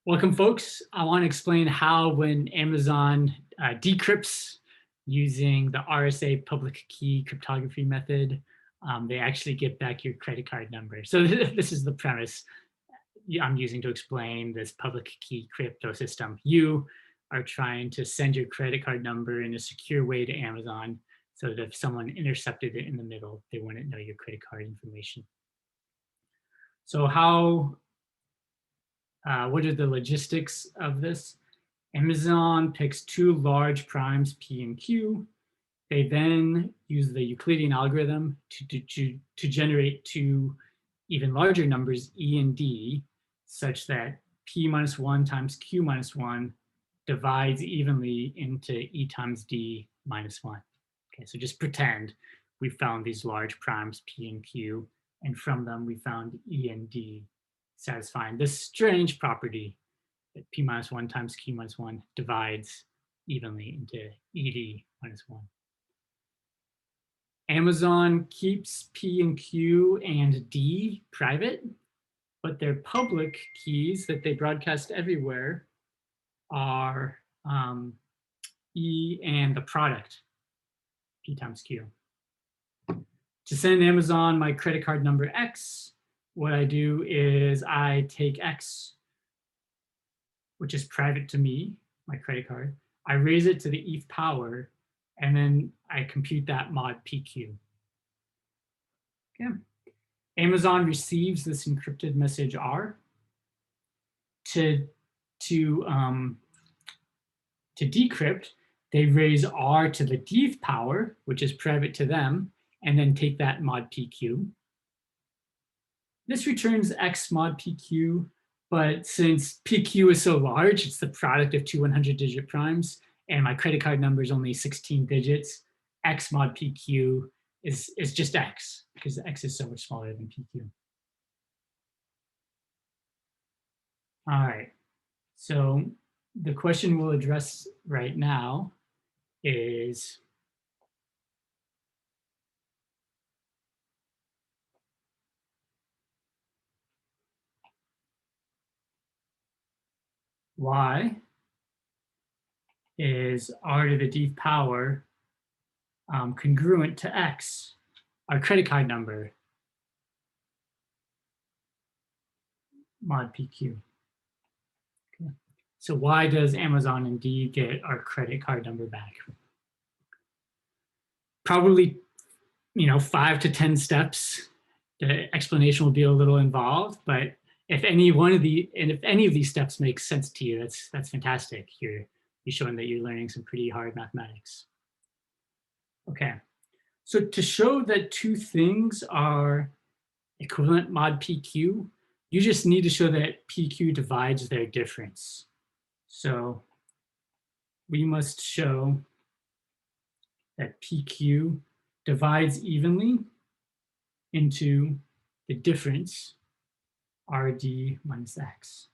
Welcome, folks. I want to explain how when Amazon decrypts using the RSA public key cryptography method, they actually get back your credit card number. So this is the premise I'm using to explain this public key crypto system. You are trying to send your credit card number in a secure way to Amazon so that if someone intercepted it in the middle, they wouldn't know your credit card information. So what are the logistics of this? Amazon picks two large primes, P and Q. They then use the Euclidean algorithm to generate two even larger numbers, E and D, such that P minus 1 times Q minus 1 divides evenly into E times D minus 1. Okay, so just pretend we found these large primes, P and Q, and from them we found E and D satisfying this strange property that P minus 1 times Q minus 1 divides evenly into ED minus 1. Amazon keeps P and Q and D private, but their public keys that they broadcast everywhere are E and the product, P times Q. To send Amazon my credit card number X, what I do is I take X, which is private to me, my credit card. I raise it to the ETH power, and then I compute that mod PQ. Okay. Amazon receives this encrypted message R. To decrypt, they raise R to the ETH power, which is private to them, and then take that mod PQ. This returns X mod PQ, but since PQ is so large, it's the product of two 100-digit primes, and my credit card number is only 16 digits, X mod PQ is just X, because X is so much smaller than PQ. All right, so the question we'll address right now is why is R to the ETH power congruent to X, our credit card number, mod PQ. Okay. So why does Amazon indeed get our credit card number back? Probably, 5 to 10 steps. The explanation will be a little involved, but if any of these steps make sense to you, that's fantastic. You're showing that you're learning some pretty hard mathematics. Okay, so to show that two things are equivalent mod PQ, you just need to show that PQ divides their difference. So we must show that PQ divides evenly into the difference RD minus X.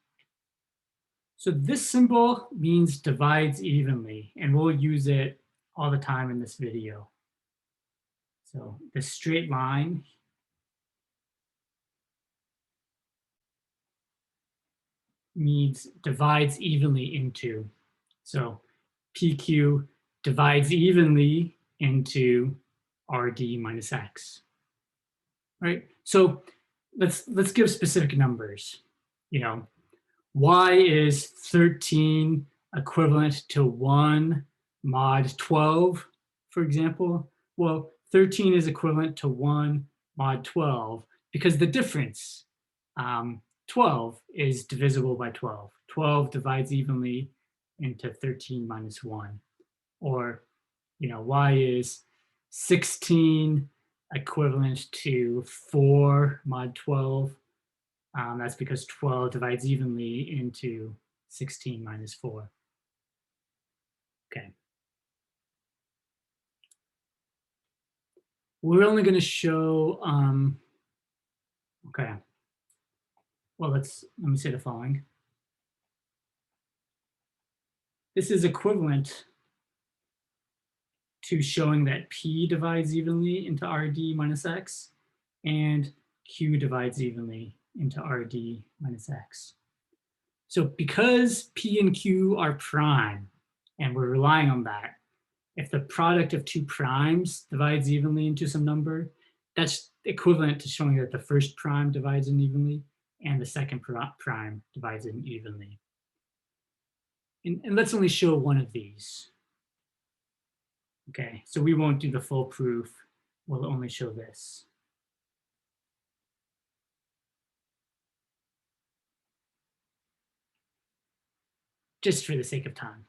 So this symbol means divides evenly, and we'll use it all the time in this video. So the straight line means divides evenly into. So PQ divides evenly into RD minus X. Right? So let's give specific numbers. Y is 13 equivalent to 1 mod 12, for example. Well, 13 is equivalent to 1 mod 12 because the difference, 12, is divisible by 12. 12 divides evenly into 13 minus 1. Or, Y is 16 equivalent to 4 mod 12. That's because 12 divides evenly into 16 minus 4. Okay. We're only going to show, okay. Well, let me say the following. This is equivalent to showing that P divides evenly into RD minus X and Q divides evenly into RD minus X. So because P and Q are prime, and we're relying on that, if the product of two primes divides evenly into some number, that's equivalent to showing that the first prime divides in evenly and the second prime divides in evenly. And let's only show one of these. Okay, so we won't do the full proof. We'll only show this. Just for the sake of time.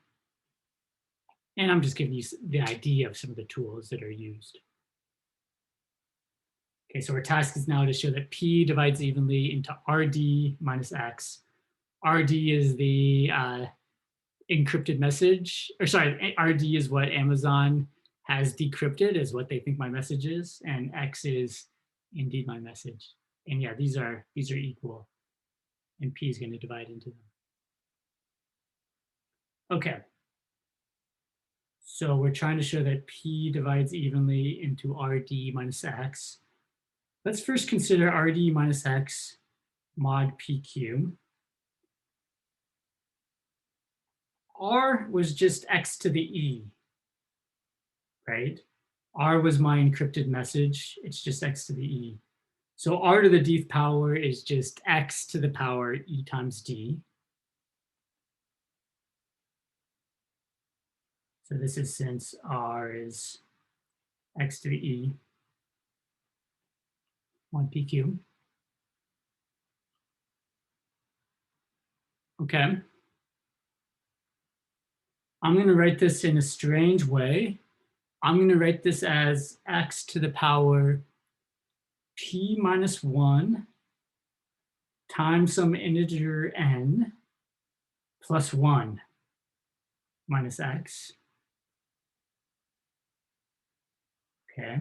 And I'm just giving you the idea of some of the tools that are used. Okay, so our task is now to show that P divides evenly into RD minus X. RD is the encrypted message, or sorry, RD is what Amazon has decrypted as what they think my message is, and X is indeed my message. And yeah, these are equal, and P is going to divide into them. Okay. So we're trying to show that P divides evenly into RD minus X. Let's first consider RD minus X mod PQ. R was just X to the E, right? R was my encrypted message. It's just X to the E. So R to the dth power is just X to the power E times D. So this is since R is X to the E, 1 PQ. Okay. I'm going to write this in a strange way. I'm going to write this as X to the power P minus 1 times some integer n plus 1 minus X. Okay.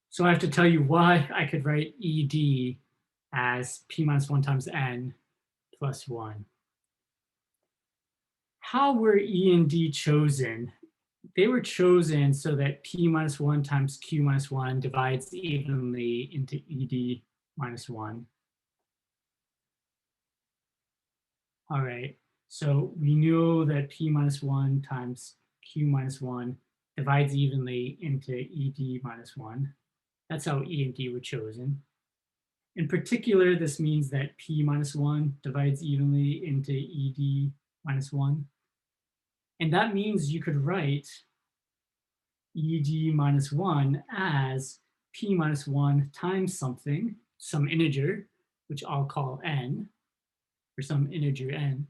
So I have to tell you why I could write ED as P minus 1 times n plus 1. How were E and D chosen? They were chosen so that P minus 1 times Q minus 1 divides evenly into ED minus 1. All right, so we know that P minus 1 times Q minus 1 divides evenly into ED minus 1. That's how E and D were chosen. In particular, this means that P minus 1 divides evenly into ED minus 1. And that means you could write ED minus 1 as P minus 1 times something, some integer, which I'll call n, or some integer n.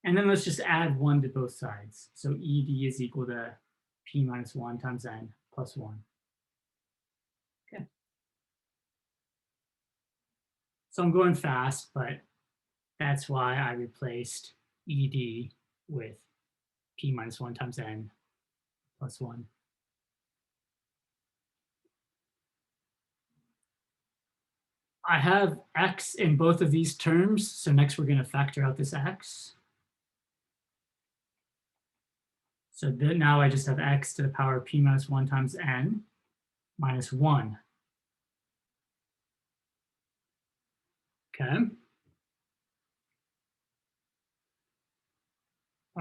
And then let's just add 1 to both sides. So ED is equal to P minus 1 times n plus 1. Okay. So I'm going fast, but that's why I replaced ED with P minus 1 times n plus 1. I have X in both of these terms. So next we're going to factor out this X. So now I just have X to the power P minus 1 times n minus 1. Okay.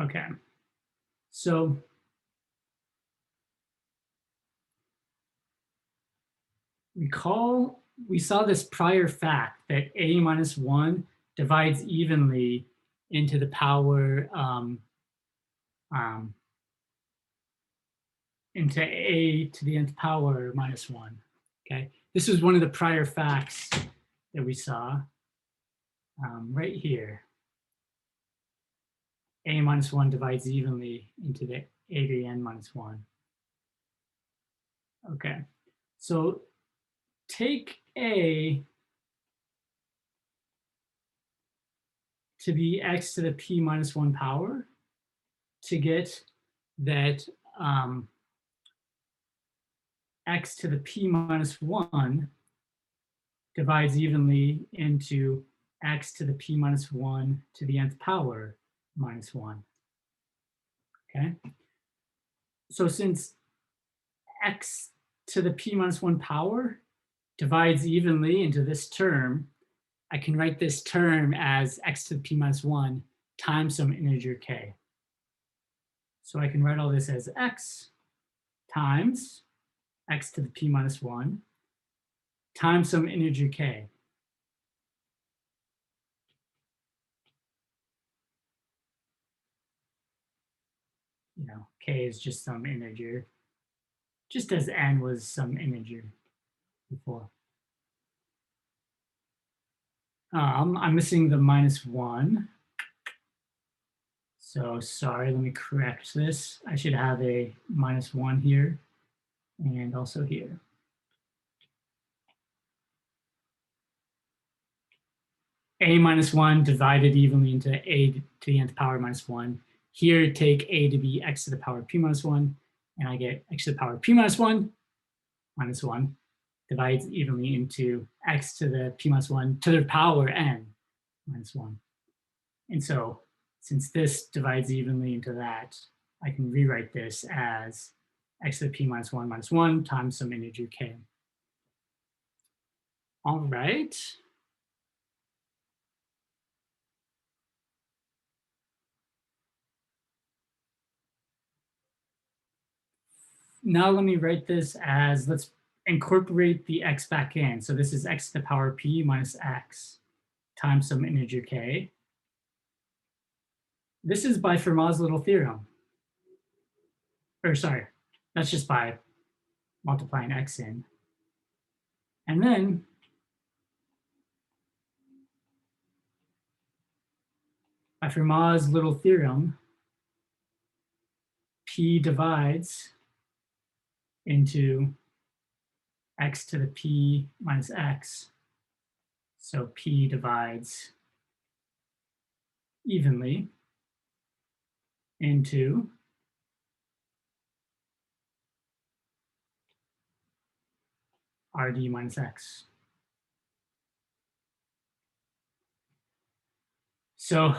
Okay. So recall we saw this prior fact that a minus 1 divides evenly into the power into a to the nth power minus 1. Okay, this is one of the prior facts that we saw right here. A minus 1 divides evenly into the a to the n minus 1. Okay, so take a to be x to the p minus 1 power to get that x to the p minus 1 divides evenly into x to the p minus 1 to the nth power minus 1. Okay, so since x to the p minus 1 power divides evenly into this term, I can write this term as x to the p minus 1 times some integer k. So I can write all this as x times x to the p minus 1 times some integer k. K is just some integer, just as n was some integer before. I'm missing the minus 1. So sorry, let me correct this. I should have a minus 1 here and also here. A minus 1 divided evenly into a to the nth power minus 1. Here, take a to be x to the power p minus 1, and I get x to the power p minus 1 minus 1 divides evenly into x to the p minus 1 to the power n minus 1. And so since this divides evenly into that, I can rewrite this as x to the p minus 1 times some integer k. All right. Now let me write this as, let's incorporate the x back in. So this is x to the power p minus x times some integer k. This is by Fermat's little theorem. Or sorry, that's just by multiplying x in. And then by Fermat's little theorem, p divides into x to the p minus x. So p divides evenly into rd minus x. So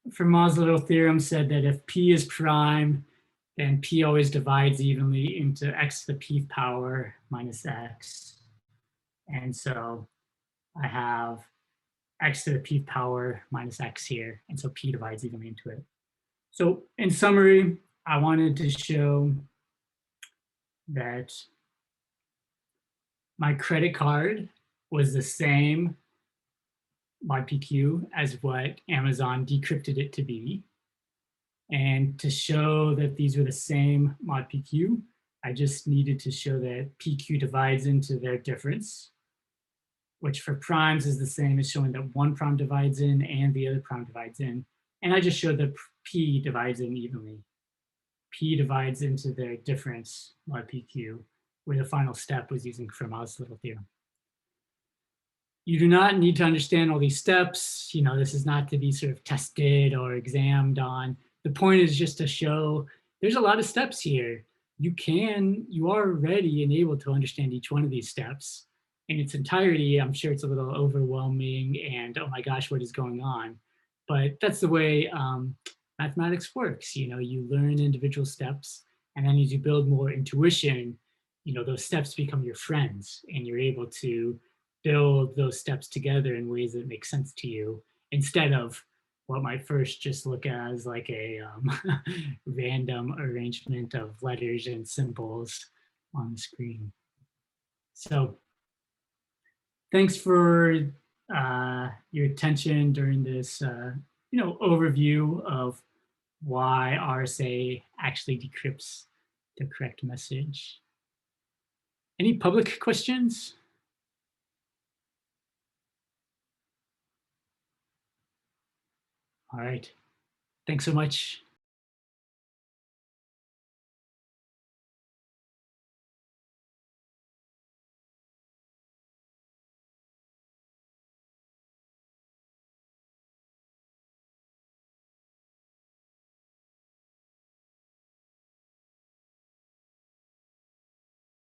Fermat's little theorem said that if p is prime, then p always divides evenly into x to the p power minus x. And so I have x to the p power minus x here, and so p divides evenly into it. So in summary, I wanted to show that my credit card was the same mod PQ as what Amazon decrypted it to be. And to show that these were the same mod PQ, I just needed to show that PQ divides into their difference, which for primes is the same as showing that one prime divides in and the other prime divides in. And I just showed that P divides in evenly. P divides into their difference mod PQ, where the final step was using Fermat's little theorem. You do not need to understand all these steps. This is not to be sort of tested or examined on. The point is just to show there's a lot of steps here. You are ready and able to understand each one of these steps in its entirety. I'm sure it's a little overwhelming and, oh my gosh, what is going on? But that's the way mathematics works. You learn individual steps, and then as you build more intuition, those steps become your friends, and you're able to build those steps together in ways that make sense to you, instead of what might first just look as like a random arrangement of letters and symbols on the screen. So thanks for your attention during this overview of why RSA actually decrypts the correct message. Any public questions? All right. Thanks so much.